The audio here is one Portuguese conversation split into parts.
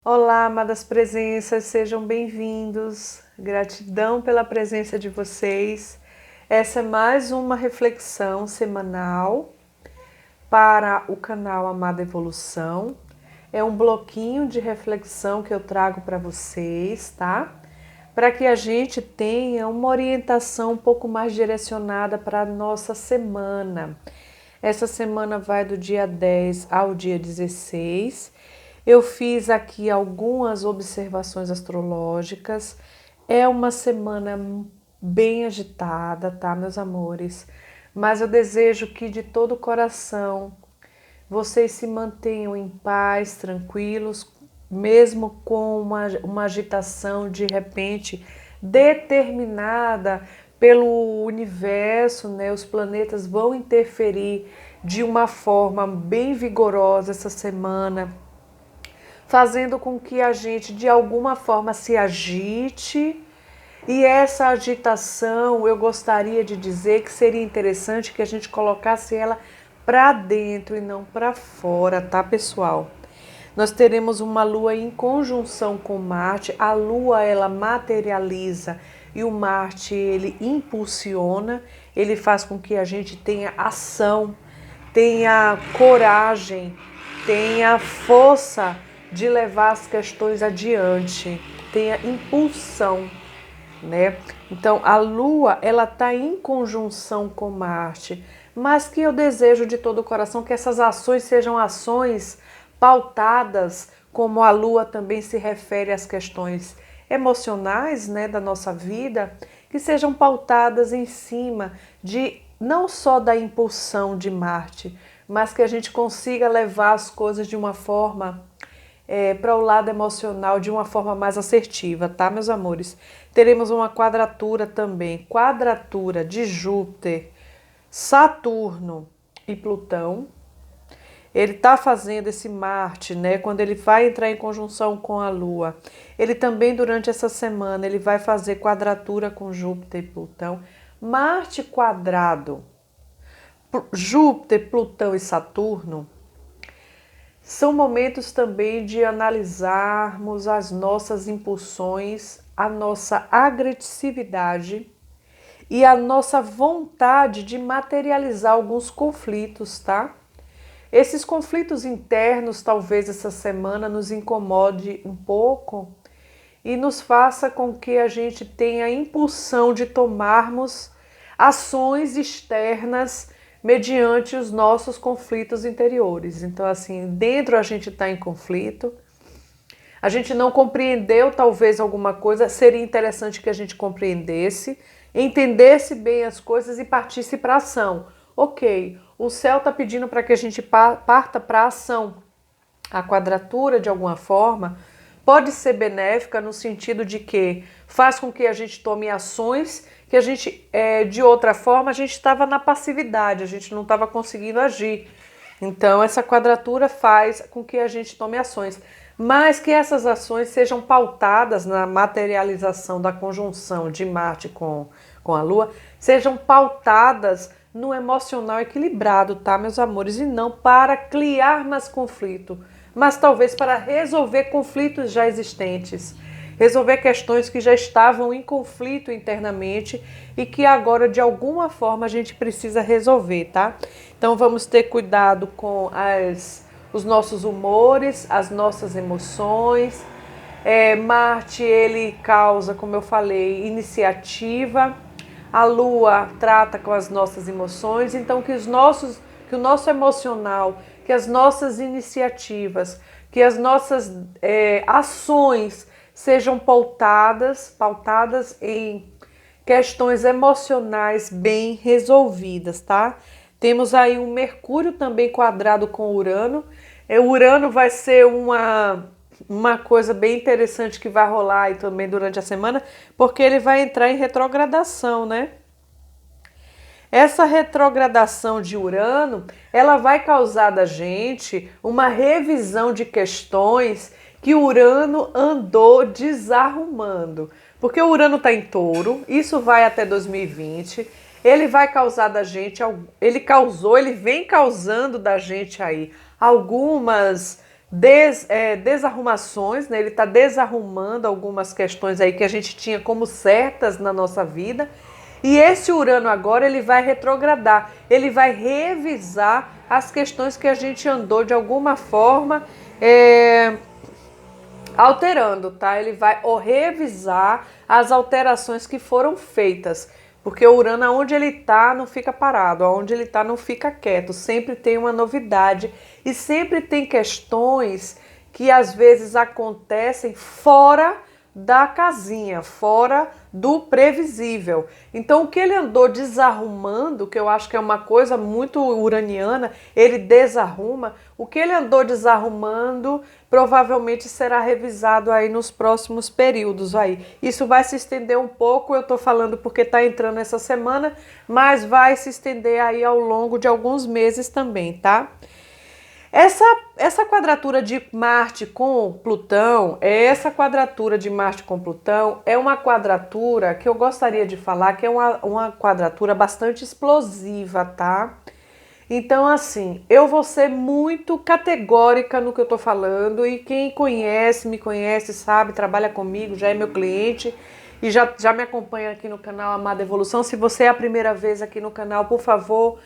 Olá, amadas presenças, sejam bem-vindos. Gratidão pela presença de vocês. Essa é mais uma reflexão semanal para o canal Amada Evolução. É um bloquinho de reflexão que eu trago para vocês, tá? Para que a gente tenha uma orientação um pouco mais direcionada para a nossa semana. Essa semana vai do dia 10 ao dia 16. Eu fiz aqui algumas observações astrológicas. É uma semana bem agitada, tá, meus amores? Mas eu desejo que de todo o coração vocês se mantenham em paz, tranquilos, mesmo com uma agitação de repente determinada pelo universo, né? Os planetas vão interferir de uma forma bem vigorosa essa semana, fazendo com que a gente de alguma forma se agite. E essa agitação, eu gostaria de dizer que seria interessante que a gente colocasse ela para dentro e não para fora, tá, pessoal? Nós teremos uma lua em conjunção com Marte. A lua, ela materializa e o Marte, ele impulsiona, ele faz com que a gente tenha ação, tenha coragem, tenha força de levar as questões adiante, tenha impulsão, né? Então a Lua, ela está em conjunção com Marte, mas que eu desejo de todo o coração que essas ações sejam ações pautadas, como a Lua também se refere às questões emocionais, né, da nossa vida, que sejam pautadas em cima de não só da impulsão de Marte, mas que a gente consiga levar as coisas de uma forma para o lado emocional de uma forma mais assertiva, tá, meus amores? Teremos uma quadratura também, quadratura de Júpiter, Saturno e Plutão. Ele está fazendo esse Marte, né? Quando ele vai entrar em conjunção com a Lua, ele também durante essa semana ele vai fazer quadratura com Júpiter e Plutão. Marte quadrado, Júpiter, Plutão e Saturno são momentos também de analisarmos as nossas impulsões, a nossa agressividade e a nossa vontade de materializar alguns conflitos, tá? Esses conflitos internos, talvez essa semana nos incomode um pouco e nos faça com que a gente tenha a impulsão de tomarmos ações externas mediante os nossos conflitos interiores. Então, assim, dentro a gente está em conflito, a gente não compreendeu talvez alguma coisa, seria interessante que a gente compreendesse, entendesse bem as coisas e partisse para a ação. Ok, o céu está pedindo para que a gente parta para a ação. A quadratura, de alguma forma, pode ser benéfica no sentido de que faz com que a gente tome ações que a gente, de outra forma, a gente estava na passividade, a gente não estava conseguindo agir. Então, essa quadratura faz com que a gente tome ações, mas que essas ações sejam pautadas na materialização da conjunção de Marte com a Lua, sejam pautadas no emocional equilibrado, tá, meus amores? E não para criar mais conflito, mas talvez para resolver conflitos já existentes, resolver questões que já estavam em conflito internamente e que agora de alguma forma a gente precisa resolver, tá? Então vamos ter cuidado com os nossos humores, as nossas emoções. Marte, ele causa, como eu falei, iniciativa. A Lua trata com as nossas emoções, então que o nosso emocional, que as nossas iniciativas, que as nossas ações sejam pautadas em questões emocionais bem resolvidas, tá? Temos aí um Mercúrio também quadrado com Urano. Urano vai ser uma coisa bem interessante que vai rolar aí também durante a semana, porque ele vai entrar em retrogradação, né? Essa retrogradação de Urano, ela vai causar da gente uma revisão de questões que Urano andou desarrumando. Porque o Urano está em Touro, isso vai até 2020. Ele vai causar da gente, ele vem causando da gente aí algumas desarrumações, né? Ele está desarrumando algumas questões aí que a gente tinha como certas na nossa vida. E esse Urano agora ele vai retrogradar, ele vai revisar as questões que a gente andou de alguma forma alterando, tá? Ele vai revisar as alterações que foram feitas. Porque o Urano, onde ele tá, não fica parado, onde ele tá, não fica quieto. Sempre tem uma novidade e sempre tem questões que às vezes acontecem fora da casinha, fora do previsível. Então, o que ele andou desarrumando, que eu acho que é uma coisa muito uraniana, ele desarruma. O que ele andou desarrumando provavelmente será revisado aí nos próximos períodos aí. Isso vai se estender um pouco, eu tô falando porque tá entrando essa semana, mas vai se estender aí ao longo de alguns meses também, tá? Essa quadratura de Marte com Plutão, é uma quadratura que eu gostaria de falar que é uma quadratura bastante explosiva, tá? Então, assim, eu vou ser muito categórica no que eu tô falando e quem conhece, me conhece, sabe, trabalha comigo, já é meu cliente e já me acompanha aqui no canal Amada Evolução. Se você é a primeira vez aqui no canal, por favor,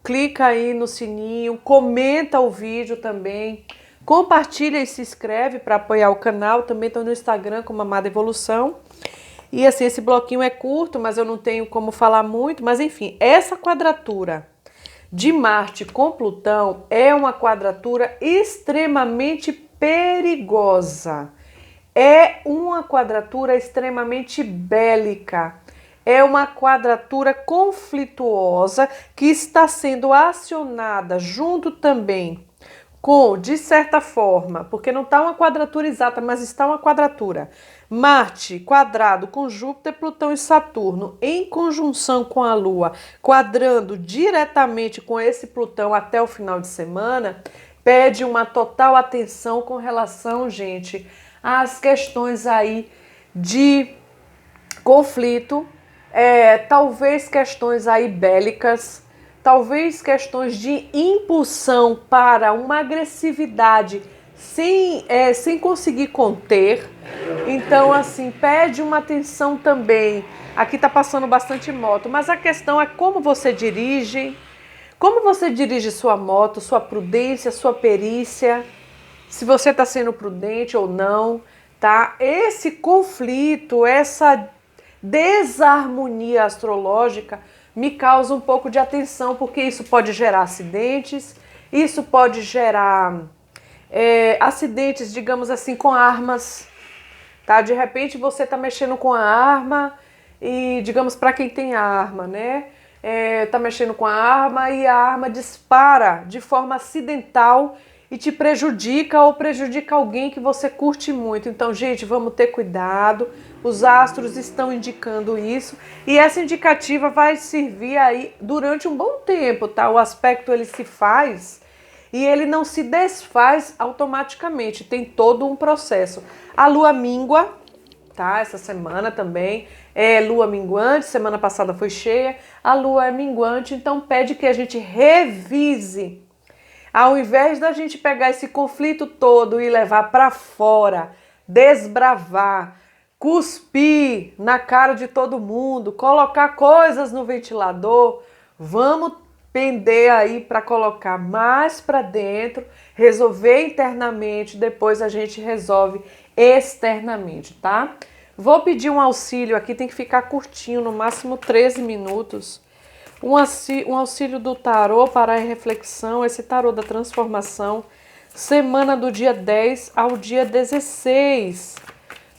clica aí no sininho, comenta o vídeo também, compartilha e se inscreve para apoiar o canal. Também estou no Instagram como Amada Evolução. E assim, esse bloquinho é curto, mas eu não tenho como falar muito. Mas enfim, essa quadratura de Marte com Plutão é uma quadratura extremamente perigosa. É uma quadratura extremamente bélica. É uma quadratura conflituosa que está sendo acionada junto também com, de certa forma, porque não está uma quadratura exata, mas está uma quadratura. Marte quadrado com Júpiter, Plutão e Saturno em conjunção com a Lua, quadrando diretamente com esse Plutão até o final de semana, pede uma total atenção com relação, gente, às questões aí de conflito, talvez questões aí bélicas, talvez questões de impulsão para uma agressividade sem conseguir conter. Então, assim, pede uma atenção também. Aqui tá passando bastante moto, mas a questão é como você dirige sua moto, sua prudência, sua perícia, se você está sendo prudente ou não, tá? Esse conflito, essa desarmonia astrológica me causa um pouco de atenção, porque isso pode gerar acidentes, isso pode gerar acidentes, digamos assim, com armas, tá? De repente você tá mexendo com a arma e, digamos, para quem tem arma, né? Tá mexendo com a arma e a arma dispara de forma acidental e te prejudica ou prejudica alguém que você curte muito. Então, gente, vamos ter cuidado. Os astros estão indicando isso e essa indicativa vai servir aí durante um bom tempo, tá? O aspecto ele se faz e ele não se desfaz automaticamente, tem todo um processo. A lua míngua, tá? Essa semana também é lua minguante, semana passada foi cheia, a lua é minguante, então pede que a gente revise. Ao invés da gente pegar esse conflito todo e levar para fora, desbravar, cuspir na cara de todo mundo, colocar coisas no ventilador, vamos pender aí para colocar mais para dentro, resolver internamente, depois a gente resolve externamente, tá? Vou pedir um auxílio aqui, tem que ficar curtinho, no máximo 13 minutos. Um auxílio do tarô para a reflexão, esse tarô da transformação, semana do dia 10 ao dia 16.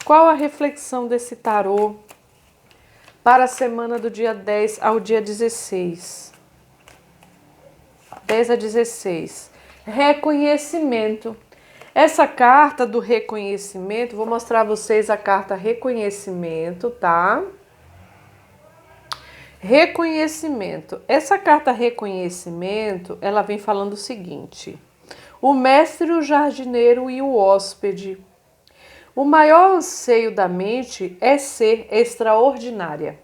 Qual a reflexão desse tarô para a semana do dia 10 ao dia 16? 10 a 16. Reconhecimento. Essa carta do reconhecimento, vou mostrar a vocês a carta reconhecimento, tá? Reconhecimento. Essa carta reconhecimento, ela vem falando o seguinte: o mestre, o jardineiro e o hóspede. O maior anseio da mente é ser extraordinária.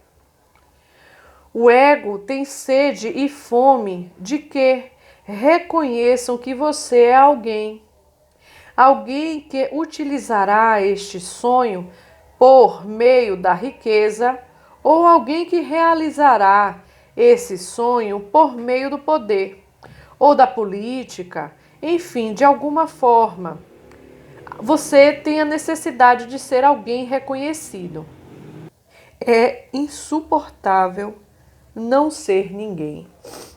O ego tem sede e fome de quê? reconheçam que você é alguém. Alguém que utilizará este sonho por meio da riqueza ou alguém que realizará esse sonho por meio do poder ou da política, enfim, de alguma forma. Você tem a necessidade de ser alguém reconhecido. É insuportável não ser ninguém.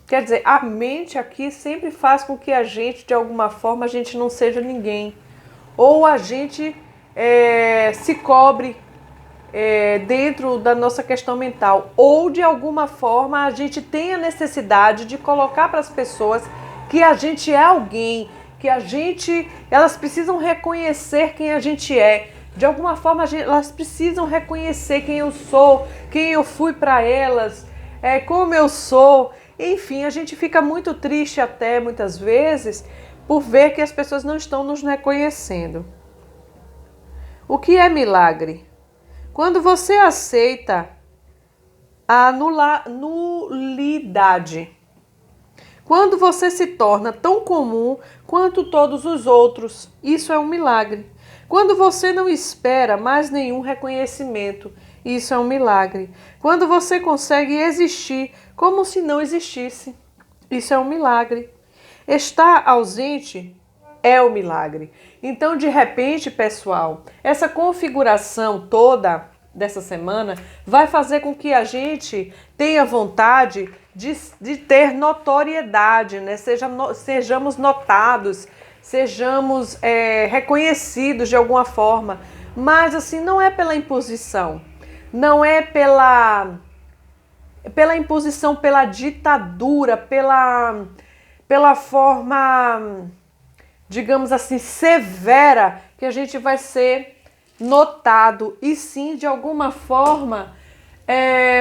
Quer dizer, a mente aqui sempre faz com que a gente, de alguma forma, a gente não seja ninguém. Ou a gente se cobre dentro da nossa questão mental. Ou, de alguma forma, a gente tem a necessidade de colocar para as pessoas que a gente é alguém, que elas precisam reconhecer quem a gente é. De alguma forma, elas precisam reconhecer quem eu sou, quem eu fui para elas, como eu sou. Enfim, a gente fica muito triste até, muitas vezes, por ver que as pessoas não estão nos reconhecendo. O que é milagre? Quando você aceita a nulidade. Quando você se torna tão comum quanto todos os outros, isso é um milagre. Quando você não espera mais nenhum reconhecimento, isso é um milagre. Quando você consegue existir como se não existisse, isso é um milagre. Estar ausente é o milagre. Então, de repente, pessoal, essa configuração toda dessa semana vai fazer com que a gente tenha vontade de ter notoriedade, né? Sejamos notados, sejamos reconhecidos de alguma forma. Mas, assim, não é pela imposição, não é pela imposição, pela ditadura, pela forma, digamos assim, severa que a gente vai ser notado, e sim de alguma forma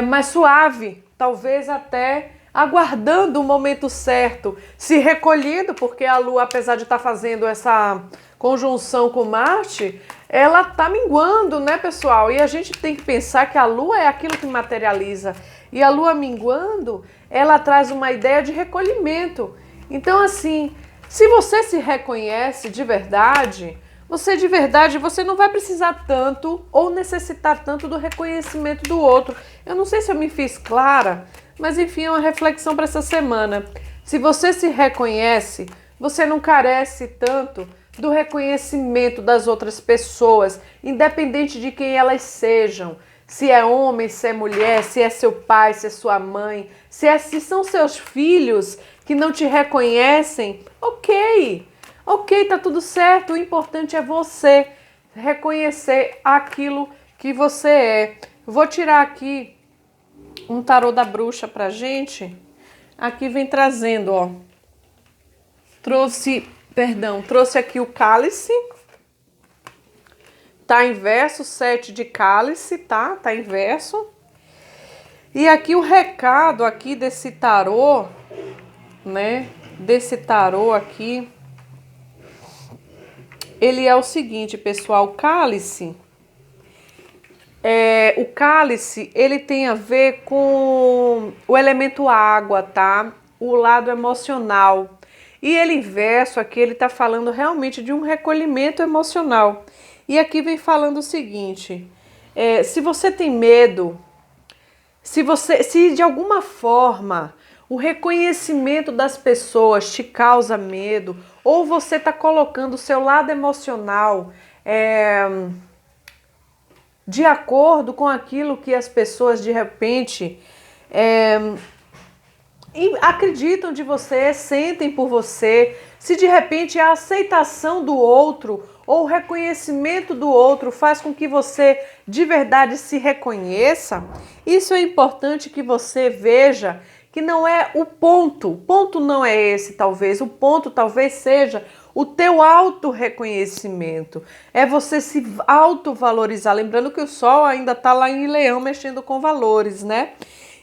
mais suave, talvez até aguardando o momento certo, se recolhendo, porque a Lua, apesar de estar fazendo essa conjunção com Marte, ela está minguando, né, pessoal? E a gente tem que pensar que a Lua é aquilo que materializa, e a Lua minguando, ela traz uma ideia de recolhimento. Então, assim, se você se reconhece de verdade, você não vai precisar tanto ou necessitar tanto do reconhecimento do outro. Eu não sei se eu me fiz clara, mas enfim, é uma reflexão para essa semana. Se você se reconhece, você não carece tanto do reconhecimento das outras pessoas, independente de quem elas sejam. Se é homem, se é mulher, se é seu pai, se é sua mãe, se são seus filhos que não te reconhecem, ok, tá tudo certo. O importante é você reconhecer aquilo que você é. Vou tirar aqui um tarô da bruxa pra gente. Aqui vem trazendo, ó. Trouxe aqui o cálice. Tá inverso, 7 de cálice, tá? Tá inverso. E aqui o recado aqui desse tarô, né? Desse tarô aqui, ele é o seguinte, pessoal, o cálice, ele tem a ver com o elemento água, tá? O lado emocional. E ele inverso aqui, ele tá falando realmente de um recolhimento emocional. E aqui vem falando o seguinte, se você tem medo, se de alguma forma o reconhecimento das pessoas te causa medo, ou você está colocando o seu lado emocional de acordo com aquilo que as pessoas de repente acreditam de você, sentem por você, se de repente a aceitação do outro ou o reconhecimento do outro faz com que você de verdade se reconheça, isso é importante que você veja que não é o ponto não é esse talvez, o ponto talvez seja o teu auto-reconhecimento, é você se auto-valorizar, lembrando que o Sol ainda está lá em Leão mexendo com valores, né?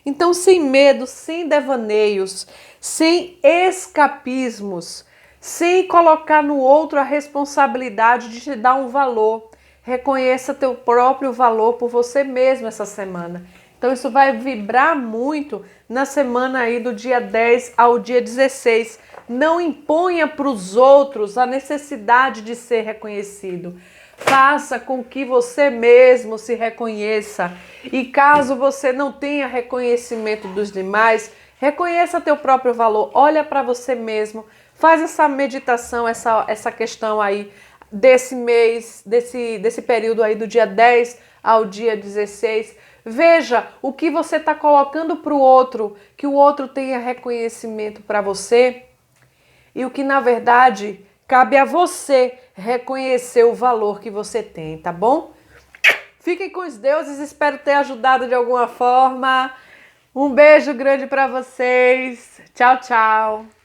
Então, sem medo, sem devaneios, sem escapismos, sem colocar no outro a responsabilidade de te dar um valor. Reconheça teu próprio valor por você mesmo essa semana. Então, isso vai vibrar muito na semana aí do dia 10 ao dia 16 Não imponha para os outros a necessidade de ser reconhecido. Faça com que você mesmo se reconheça. E caso você não tenha reconhecimento dos demais, reconheça teu próprio valor. Olha para você mesmo. Faz essa meditação, essa questão aí desse mês, desse período aí do dia 10 ao dia 16. Veja o que você está colocando para o outro, que o outro tenha reconhecimento para você e o que na verdade cabe a você reconhecer o valor que você tem, tá bom? Fiquem com os deuses, espero ter ajudado de alguma forma. Um beijo grande para vocês. Tchau, tchau.